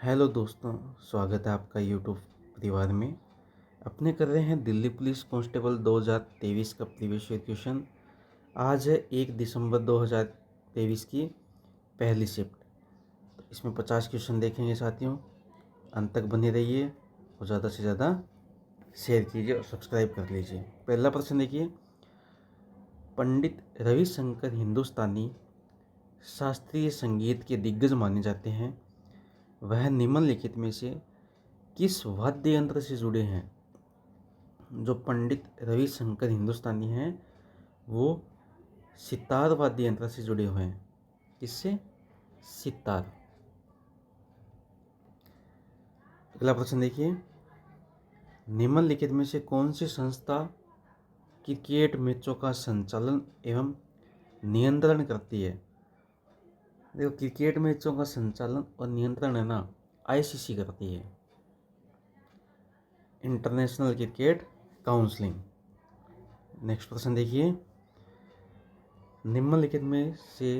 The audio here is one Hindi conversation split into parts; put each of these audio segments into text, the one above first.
हेलो दोस्तों, स्वागत है आपका यूट्यूब परिवार में। अपने कर रहे हैं दिल्ली पुलिस कांस्टेबल 2023 का प्रीवियस ईयर क्वेश्चन। आज है 1 दिसंबर 2023 की पहली शिफ्ट। तो इसमें 50 क्वेश्चन देखेंगे साथियों। अंत तक बने रहिए और ज़्यादा से ज़्यादा शेयर कीजिए और सब्सक्राइब कर लीजिए। पहला प्रश्न देखिए, पंडित रविशंकर हिंदुस्तानी शास्त्रीय संगीत के दिग्गज माने जाते हैं। वह निम्नलिखित में से किस वाद्य यंत्र से जुड़े हैं? जो पंडित रविशंकर हिंदुस्तानी हैं वो सितार वाद्य यंत्र से जुड़े हुए हैं। किससे? सितार। अगला प्रश्न देखिए, निम्नलिखित में से कौन सी संस्था क्रिकेट मैचों का संचालन एवं नियंत्रण करती है? देखो, क्रिकेट मैचों का संचालन और नियंत्रण है ना, आईसीसी करती है, इंटरनेशनल क्रिकेट काउंसिलिंग। नेक्स्ट प्रश्न देखिए, निम्नलिखित में से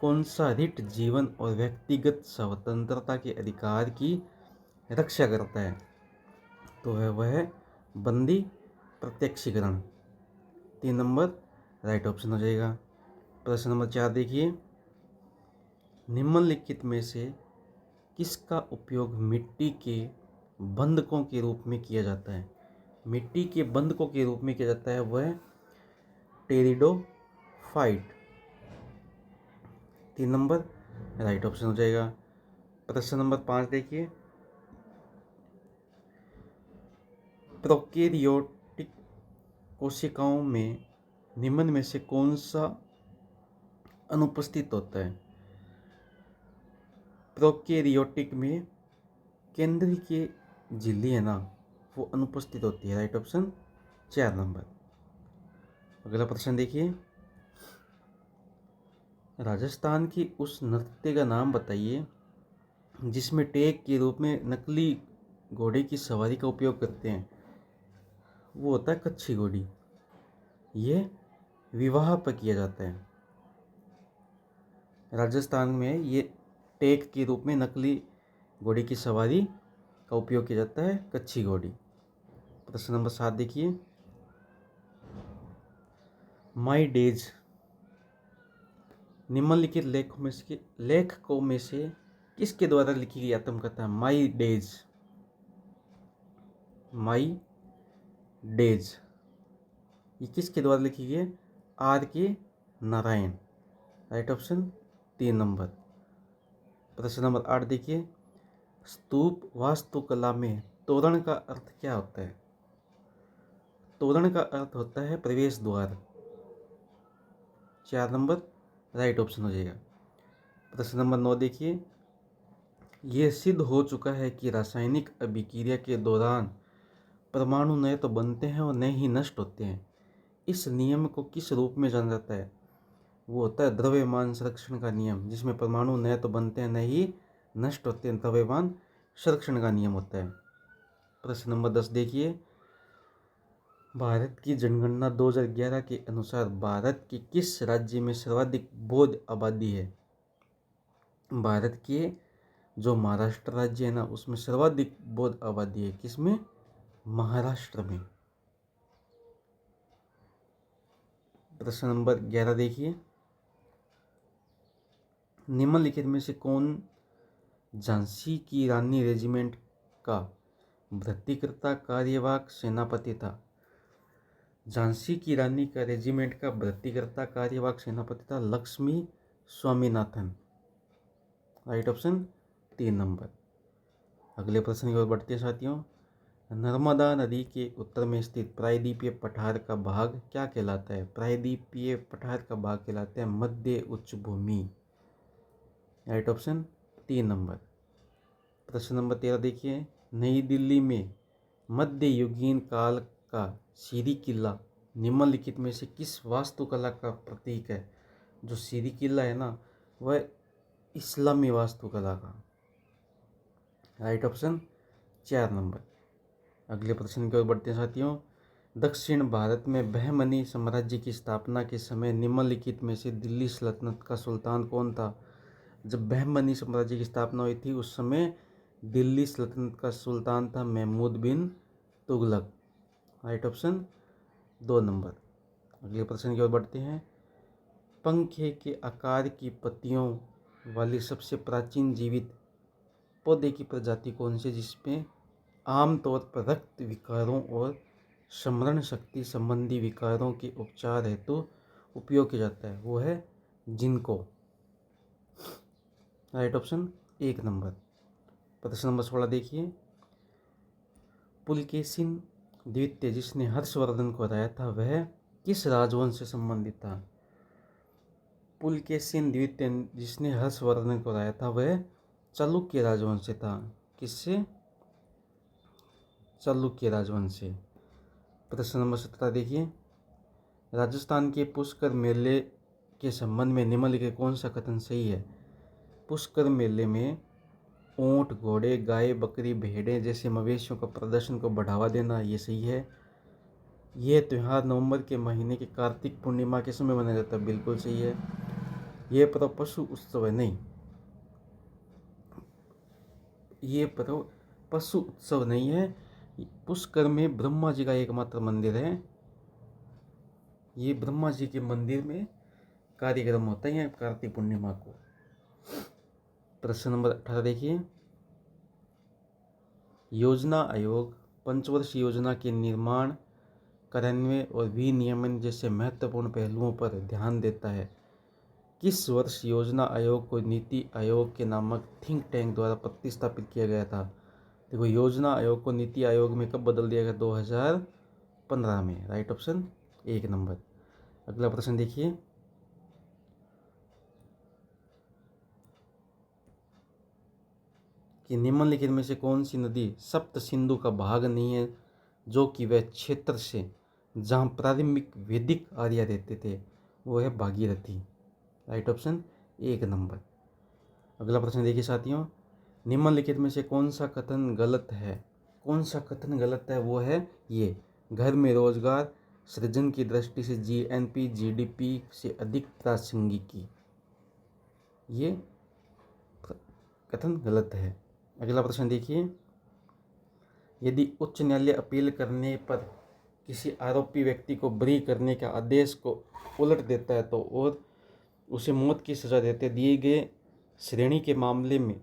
कौन सा रिट जीवन और व्यक्तिगत स्वतंत्रता के अधिकार की रक्षा करता है? तो वह बंदी प्रत्यक्षीकरण। 3 नंबर राइट ऑप्शन हो जाएगा। प्रश्न नंबर 4 देखिए, निम्नलिखित में से किसका उपयोग मिट्टी के बंधकों के रूप में किया जाता है? मिट्टी के बंधकों के रूप में किया जाता है वह टेरिडोफाइट। 3 नंबर राइट ऑप्शन हो जाएगा। प्रश्न नंबर 5 देखिए, प्रोकैरियोटिक कोशिकाओं में निम्न में से कौन सा अनुपस्थित होता है? प्रोकैरियोटिक में केंद्रीय झिल्ली है ना, वो अनुपस्थित होती है। Right option 4 number. अगला प्रश्न देखिए, राजस्थान की उस नृत्य का नाम बताइए जिसमें टेक के रूप में नकली घोड़े की सवारी का उपयोग करते हैं। वो होता है कच्छी घोड़ी। ये विवाह पर किया जाता है। राजस्थान में ये टेक के रूप में नकली घोड़े की सवारी का उपयोग किया जाता है, कच्छी घोड़ी। प्रश्न नंबर 7 देखिए, माई डेज निम्नलिखित लेखकों में से किसके द्वारा लिखी गई आत्मकथा? My days. माई डेज ये किसके द्वारा लिखी गई है? R.K. Narayan. Right option 3 number. प्रश्न नंबर 8 देखिए, स्तूप वास्तुकला में तोरण का अर्थ क्या होता है? तोरण का अर्थ होता है प्रवेश द्वार। 4 नंबर राइट ऑप्शन हो जाएगा। प्रश्न नंबर 9 देखिए, यह सिद्ध हो चुका है कि रासायनिक अभिक्रिया के दौरान परमाणु न तो बनते हैं और न ही नष्ट होते हैं। इस नियम को किस रूप में जाना जाता है? वो होता है द्रव्यमान संरक्षण का नियम, जिसमें परमाणु न तो बनते हैं न ही नष्ट होते हैं। द्रव्यमान संरक्षण का नियम होता है। प्रश्न नंबर 10 देखिए, भारत की जनगणना 2011 के अनुसार भारत के किस राज्य में सर्वाधिक बौद्ध आबादी है? भारत के जो महाराष्ट्र राज्य है ना, उसमें सर्वाधिक बौद्ध आबादी है। किसमें? महाराष्ट्र में। प्रश्न नंबर 11 देखिए, निम्नलिखित में से कौन झांसी की रानी रेजिमेंट का भर्तीकर्ता कार्यवाहक सेनापति था? झांसी की रानी का रेजिमेंट का भर्तीकर्ता कार्यवाहक सेनापति था Lakshmi Swaminathan. Right option 3 number. अगले प्रश्न की ओर बढ़ते हैं साथियों, नर्मदा नदी के उत्तर में स्थित प्रायद्वीपीय पठार का भाग क्या कहलाता है? प्रायद्वीपीय पठार का भाग कहलाता है मध्य उच्च भूमि। Right option 3 number. प्रश्न नंबर 13 देखिए, नई दिल्ली में मध्ययुगीन काल का सीरी किला निम्नलिखित में से किस वास्तुकला का प्रतीक है? जो सीरी किला है ना, वह इस्लामी वास्तुकला का। Right option 4 number. अगले प्रश्न की ओर बढ़ते हैं साथियों, दक्षिण भारत में बहमनी साम्राज्य की स्थापना के समय निम्नलिखित में से दिल्ली सल्तनत का सुल्तान कौन था? जब बहमनी साम्राज्य की स्थापना हुई थी उस समय दिल्ली सल्तनत का सुल्तान था Mahmud bin Tughlaq. Right option 2 number. अगले प्रश्न की ओर बढ़ते हैं। पंखे के आकार की पत्तियों वाली सबसे प्राचीन जीवित पौधे की प्रजाति कौन सी जिसमें आमतौर पर रक्त विकारों और स्मरण शक्ति संबंधी विकारों के उपचार हेतु उपयोग किया जाता है? वो है जिनको। Right option 1 number. प्रश्न नंबर 16 देखिए। पुलकेशिन द्वितीय जिसने हर्षवर्धन को हराया था वह किस राजवंश से संबंधित था? पुलकेशिन द्वितीय जिसने हर्षवर्धन को हराया था वह चालुक्य राजवंश से था। किससे? चालुक्य राजवंश से। प्रश्न नंबर 17 देखिए। राजस्थान के पुष्कर मेले के संबंध में निम्नलिखित कौन सा कथन सही है? पुष्कर मेले में ऊंट, घोड़े, गाय, बकरी, भेड़ें जैसे मवेशियों का प्रदर्शन को बढ़ावा देना, ये सही है। यह त्यौहार नवंबर के महीने की कार्तिक पूर्णिमा के समय मनाया जाता है, बिल्कुल सही है। यह पर्व पशु उत्सव है, नहीं, ये पर्व पशु उत्सव नहीं है। पुष्कर में ब्रह्मा जी का एकमात्र मंदिर है। ये ब्रह्मा जी के मंदिर में कार्यक्रम होता है कार्तिक पूर्णिमा को। प्रश्न नंबर 18 देखिए। योजना आयोग पंचवर्षीय योजना के निर्माण, कार्यान्वयन और विनियमन जैसे महत्वपूर्ण पहलुओं पर ध्यान देता है। किस वर्ष योजना आयोग को नीति आयोग के नामक थिंक टैंक द्वारा प्रतिस्थापित किया गया था? देखो, योजना आयोग को नीति आयोग में कब बदल दिया गया? 2015 में। Right option 1 number. अगला प्रश्न देखिए। कि निम्नलिखित में से कौन सी नदी सप्त सिंधु का भाग नहीं है, जो कि वह क्षेत्र से जहाँ प्रारंभिक वैदिक आर्य रहते थे? वो है भागीरथी। Right option 1 number. अगला प्रश्न देखिए साथियों। निम्नलिखित में से कौन सा कथन गलत है? कौन सा कथन गलत है? वो है ये। घर में रोजगार सृजन की दृष्टि से जीएनपी जीडीपी से अधिक प्रासंगिकी, ये कथन गलत है। अगला प्रश्न देखिए। यदि उच्च न्यायालय अपील करने पर किसी आरोपी व्यक्ति को बरी करने के आदेश को उलट देता है तो और उसे मौत की सजा देते दिए गए श्रेणी के मामले में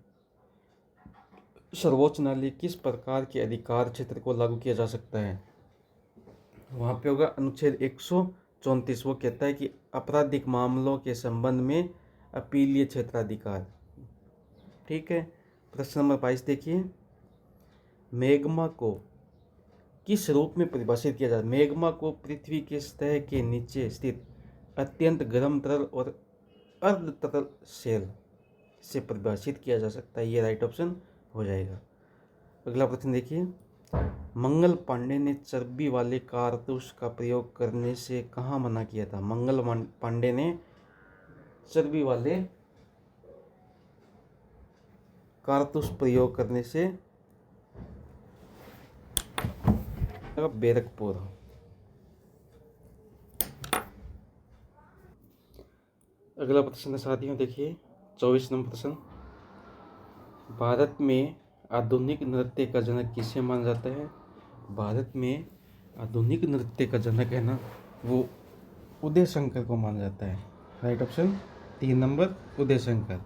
सर्वोच्च न्यायालय किस प्रकार के अधिकार क्षेत्र को लागू किया जा सकता है? वहाँ पे होगा अनुच्छेद 134। वो कहता है कि आपराधिक मामलों के संबंध में अपीलीय क्षेत्राधिकार। ठीक है। प्रश्न नंबर 22 देखिए। मैग्मा को किस रूप में परिभाषित किया जाता है? मैग्मा को पृथ्वी के सतह के नीचे स्थित अत्यंत गर्म तरल और अर्ध तरल सेल से परिभाषित किया जा सकता है। ये राइट ऑप्शन हो जाएगा। अगला प्रश्न देखिए। मंगल पांडे ने चर्बी वाले कारतूस का प्रयोग करने से कहाँ मना किया था? मंगल पांडे ने चर्बी वाले कारतूस प्रयोग करने से बैरकपुर। अगला प्रश्न साथियों देखिए 24 नंबर प्रश्न। भारत में आधुनिक नृत्य का जनक किसे माना जाता है? भारत में आधुनिक नृत्य का जनक है ना, वो उदय शंकर को माना जाता है। Right option 3 number Uday Shankar.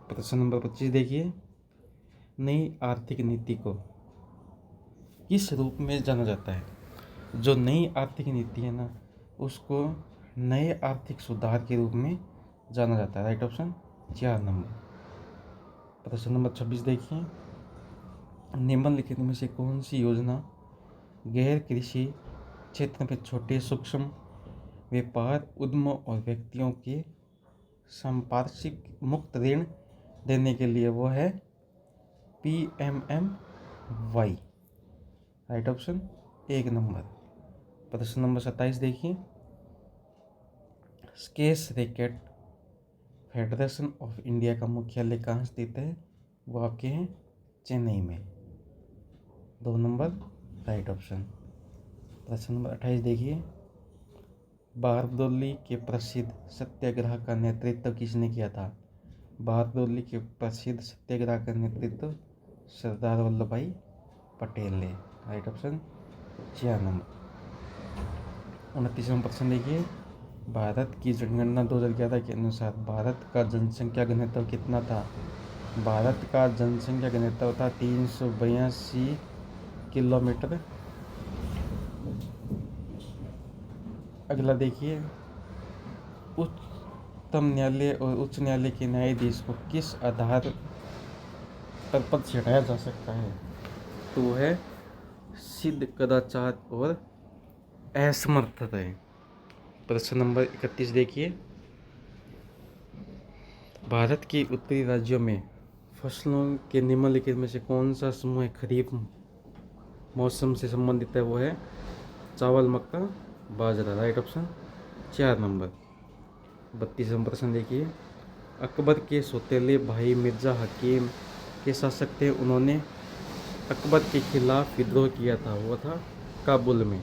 प्रश्न नंबर 25 देखिए। नई आर्थिक नीति को किस रूप में जाना जाता है? जो नई आर्थिक नीति है ना, उसको नए आर्थिक सुधार के रूप में जाना जाता है। Right option 4 number. प्रश्न नंबर 26 देखिए। निम्नलिखित में से कौन सी योजना गैर कृषि क्षेत्र में छोटे सूक्ष्म व्यापार उद्यम और व्यक्तियों के संपार्श्विक मुक्त ऋण देने के लिए? वो है PMMY। Right option 1 number. प्रश्न नंबर 27 देखिए। Squash racket federation of India का मुख्यालय कहाँ स्थित है? वो आपके हैं चेन्नई में। 2 नंबर राइट ऑप्शन। प्रश्न नंबर 28 देखिए। बारदोली के प्रसिद्ध सत्याग्रह का नेतृत्व किसने किया था? बारदोली के प्रसिद्ध सत्याग्रह का नेतृत्व सरदार वल्लभ भाई पटेल ने। Right option 4 number. 29वां प्रश्न देखिए, भारत की जनगणना 2011 के अनुसार भारत का जनसंख्या घनत्व कितना था? भारत का जनसंख्या घनत्व था 382 किलोमीटर। अगला देखिए, उच्चतम न्यायालय और उच्च न्यायालय के न्यायाधीश को किस आधार पर पद से हटाया जा सकता है? तो वो है सिद्ध कदाचार और असमर्थता है। प्रश्न नंबर 31 देखिए, भारत के उत्तरी राज्यों में फसलों के निम्नलिखित में से कौन सा समूह खरीफ मौसम से संबंधित है? वो है चावल, मक्का, बाजरा। Right option 4 number. 32वां प्रश्न देखिए, अकबर के सौतेले भाई मिर्जा हकीम के शासक थे, उन्होंने अकबर के खिलाफ विद्रोह किया था, वो था काबुल में।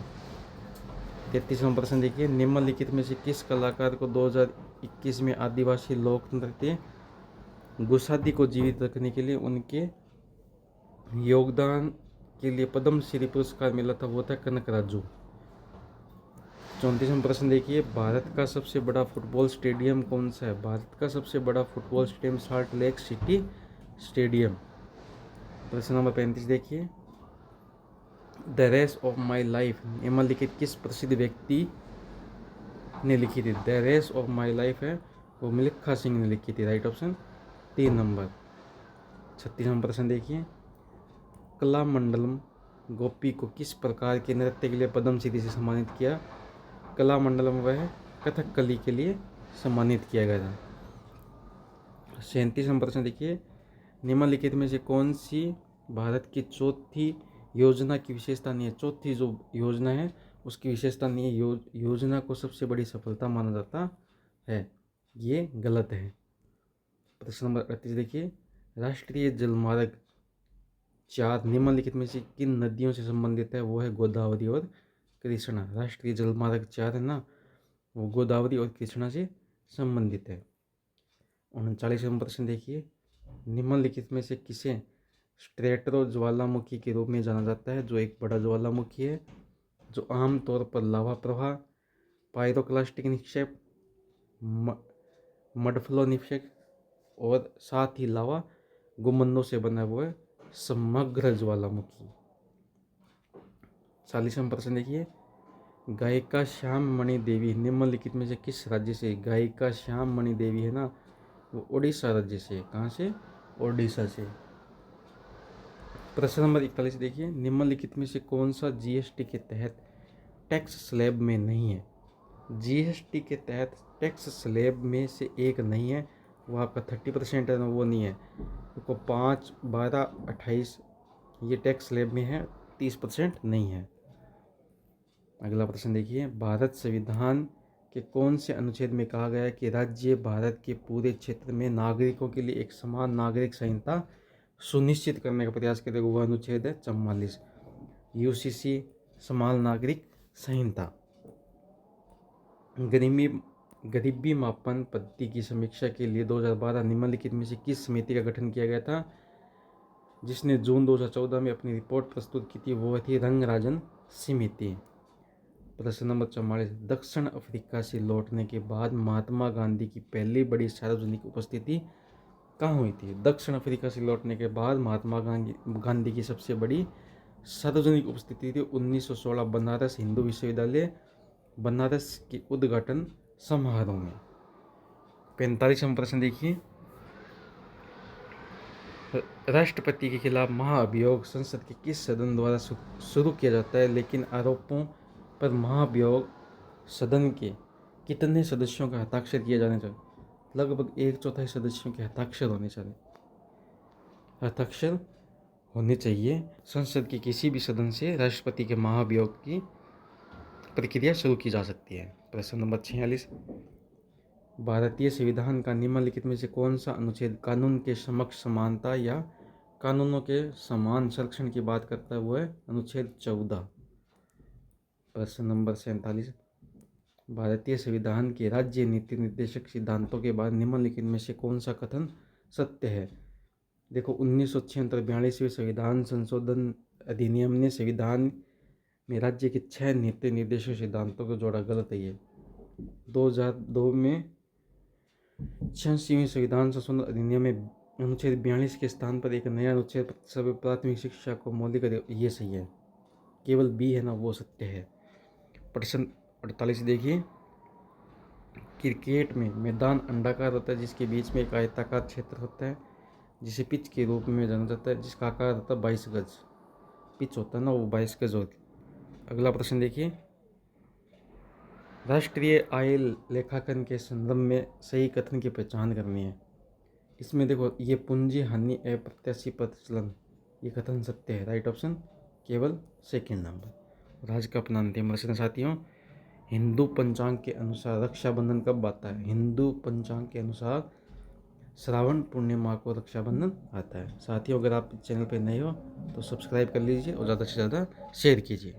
33वां प्रश्न देखिए, निम्नलिखित में से किस कलाकार को 2021 में आदिवासी लोक नृत्य गुसादी को जीवित रखने के लिए उनके योगदान के लिए पद्म श्री पुरस्कार मिला था? वो था कनक राजू। 34वां प्रश्न देखिए, भारत का सबसे बड़ा फुटबॉल स्टेडियम कौन सा है? भारत का सबसे बड़ा football stadium Salt Lake City stadium. प्रश्न नंबर 35 देखिए, the race of my life निम्नलिखित किस प्रसिद्ध व्यक्ति ने लिखी थी? The race of my life है वो मिल्खा सिंह ने लिखी थी। Right option 3 number. 36वां प्रश्न देखिए, कलामंडलम गोपी को किस प्रकार के नृत्य के लिए पद्मश्री से सम्मानित किया? कलामंडलम वह कथकली के लिए सम्मानित किया गया था। 37वां प्रश्न देखिए, निम्नलिखित में से कौन सी भारत की चौथी योजना की विशेषता नहीं है? चौथी जो योजना है उसकी विशेषता नहीं है, योजना को सबसे बड़ी सफलता माना जाता है, ये गलत है। प्रश्न नंबर 38 देखिए, राष्ट्रीय जलमार्ग 4 निम्नलिखित में से किन नदियों से संबंधित है? वो है गोदावरी और कृष्णा। राष्ट्रीय जलमार्ग 4 है ना, वो गोदावरी और कृष्णा से संबंधित है। 39वां प्रश्न देखिए, निम्नलिखित में से किसे स्ट्रेटरो ज्वालामुखी के रूप में जाना जाता है? जो एक बड़ा ज्वालामुखी है, जो आमतौर पर लावा प्रवाह, पायरोक्लास्टिक निक्षेप, मडफ्लो निक्षेप और साथ ही लावा गुम्बदों से बना हुआ है समग्र ज्वालामुखी। 40वां प्रश्न देखिए, गायिका श्याम मणि देवी निम्नलिखित में से किस राज्य से? गायिका श्याम मणि देवी है ना, वो उड़ीसा राज्य से। कहाँ से? उड़ीसा से। प्रश्न नंबर 41 देखिए, निम्नलिखित में से कौन सा जीएसटी के तहत टैक्स स्लैब में नहीं है? जीएसटी के तहत टैक्स स्लैब में से एक नहीं है, वो आपका 30% है ना, वो नहीं है। देखो 5, 12, 28 ये टैक्स स्लैब में है, 30% नहीं है। अगला प्रश्न देखिए, भारत संविधान के कौन से अनुच्छेद में कहा गया है कि राज्य भारत के पूरे क्षेत्र में नागरिकों के लिए एक समान नागरिक संहिता सुनिश्चित करने का प्रयास करेगा? वह अनुच्छेद है 44, यूसीसी समान नागरिक संहिता। गरीबी मापन पद्धति की समीक्षा के लिए 2012 निम्नलिखित में से किस समिति का गठन किया गया था, जिसने जून 2014 में अपनी रिपोर्ट प्रस्तुत की थी? वो थी रंगराजन समिति। प्रश्न नंबर 44, दक्षिण अफ्रीका से लौटने के बाद महात्मा गांधी की पहली बड़ी सार्वजनिक उपस्थिति कहाँ हुई थी? दक्षिण अफ्रीका से लौटने के बाद महात्मा गांधी की सबसे बड़ी सार्वजनिक उपस्थिति थी 1916 बनारस हिंदू विश्वविद्यालय बनारस के उद्घाटन समारोह में। 45वां प्रश्न देखिए, राष्ट्रपति के खिलाफ महाभियोग संसद के किस सदन द्वारा शुरू किया जाता है, लेकिन आरोपों पर महाभियोग सदन के कितने सदस्यों का हस्ताक्षर किया जाना चाहिए? लगभग 1/4 सदस्यों के हस्ताक्षर होने चाहिए। संसद के किसी भी सदन से राष्ट्रपति के महाभियोग की प्रक्रिया शुरू की जा सकती है। प्रश्न नंबर 46, भारतीय संविधान का निम्नलिखित में से कौन सा अनुच्छेद कानून के समक्ष समानता या कानूनों के समान संरक्षण की बात करता है? वो है अनुच्छेद 14। प्रश्न नंबर 47, भारतीय संविधान के राज्य नीति निर्देशक सिद्धांतों के बाद निम्नलिखित में से कौन सा कथन सत्य है? देखो 1976 42वें संविधान संशोधन अधिनियम ने संविधान में राज्य के 6 नीति निर्देशों सिद्धांतों को जोड़ा। गलत है ये। 2002 में 86वें संविधान संशोधन अधिनियम में अनुच्छेद 42 के स्थान पर एक नया अनुच्छेद सभी प्राथमिक शिक्षा को मौलिक ये सही है। केवल बी है ना वो सत्य है। प्रश्न 48 देखिए, क्रिकेट में मैदान अंडाकार होता है जिसके बीच में एक आयताकार क्षेत्र होता है जिसे पिच के रूप में जाना जाता है, जिसका आकार होता है 22 गज। पिच होता है ना वो 22 गज होती है। अगला प्रश्न देखिए, राष्ट्रीय आय लेखांकन के संदर्भ में सही कथन की पहचान करनी है। इसमें देखो ये पूंजी हानि अप्रत्याशित प्रचलन, ये कथन सत्य है। राइट ऑप्शन केवल सेकंड नंबर। और आज का अपना अंतिम प्रश्न साथियों, हिंदू पंचांग के अनुसार रक्षाबंधन कब आता है? हिंदू पंचांग के अनुसार श्रावण पूर्णिमा को रक्षाबंधन आता है। साथियों अगर आप चैनल पर नए हो तो सब्सक्राइब कर लीजिए और ज़्यादा से ज़्यादा शेयर कीजिए।